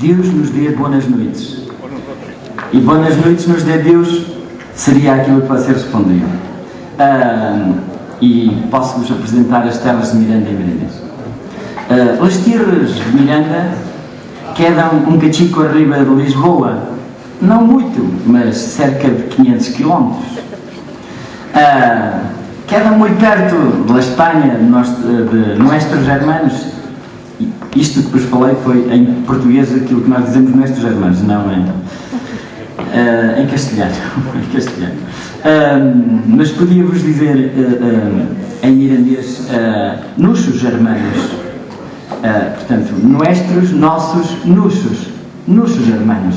Deus nos dê boas noites. E boas noites nos dê Deus seria aquilo que vocês respondiam. E posso-vos apresentar as terras de Miranda e Mirandês. As terras de Miranda quedam um cachico arriba de Lisboa, não muito, mas cerca de 500 km. Quedam muito perto da Espanha, de nuestros hermanos. Isto que vos falei foi em português aquilo que nós dizemos nuestros hermanos, não em castelhano. Em castelhano. Mas podia-vos dizer em mirandês nuxos hermanos. Portanto, nuestros, nossos, nuxos hermanos.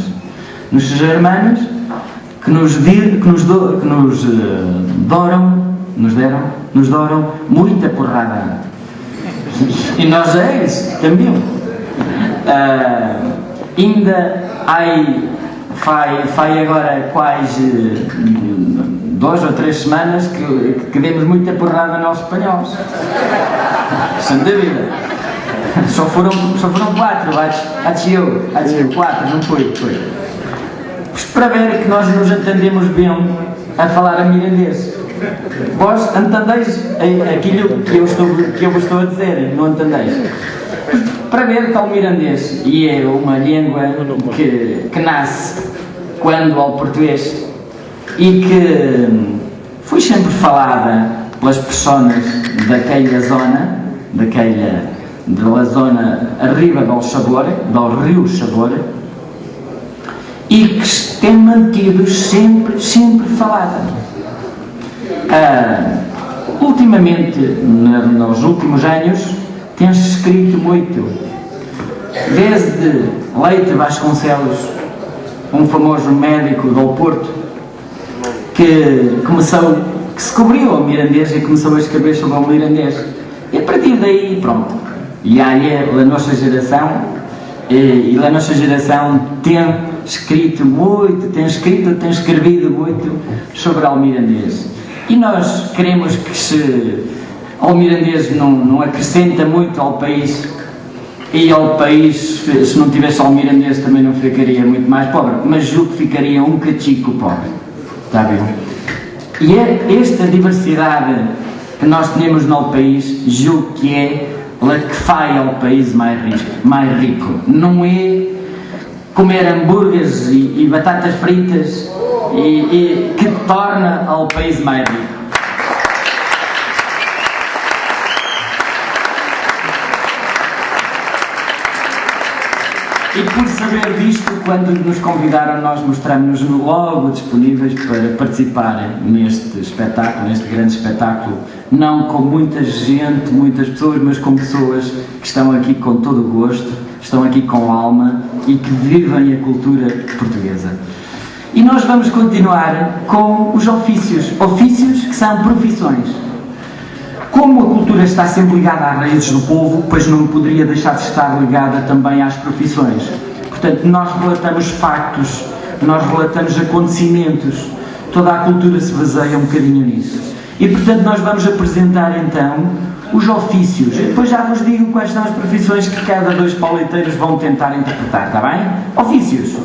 Nuxos hermanos que nos deram muita porrada. E nós a eles também. Ainda faz agora quase 2 ou 3 semanas que demos muita porrada aos espanhóis. Sem dúvida. Só foram 4, acho 4, não foi? Para ver que nós nos entendemos bem a falar a mirandês. Vós entendeis aquilo que eu vos estou a dizer, não entendeis? Para ver que o mirandês, e é uma língua que nasce quando ao português e que foi sempre falada pelas pessoas daquela zona arriba do rio Chabor, e que tem mantido sempre falada. Ultimamente, nos últimos anos, tem-se escrito muito, desde Leite Vasconcelos, um famoso médico do Porto, que se cobriu ao mirandês e começou a escrever sobre o mirandês. E a partir daí, pronto, e aí a nossa geração, tem escrito muito, tem escrevido muito sobre o mirandês. E nós queremos que o mirandês não acrescenta muito ao país, e ao país, se não tivesse o mirandês, também não ficaria muito mais pobre, mas julgo que ficaria um cachico pobre. Está bem? E é esta diversidade que nós temos no país, julgo que é a que faz ao país mais rico. Não é comer hambúrgueres e batatas fritas que torna ao país mais rico. E por saber disto, quando nos convidaram, nós mostramos-nos logo disponíveis para participar neste grande espetáculo, não com muita gente, muitas pessoas, mas com pessoas que estão aqui com todo o gosto, estão aqui com alma e que vivem a cultura portuguesa. E nós vamos continuar com os ofícios que são profissões. Como a cultura está sempre ligada às raízes do povo, pois não poderia deixar de estar ligada também às profissões. Portanto, nós relatamos factos, nós relatamos acontecimentos, toda a cultura se baseia um bocadinho nisso. E, portanto, nós vamos apresentar, então, os ofícios. E depois já vos digo quais são as profissões que cada 2 pauleteiros vão tentar interpretar, está bem? Ofícios.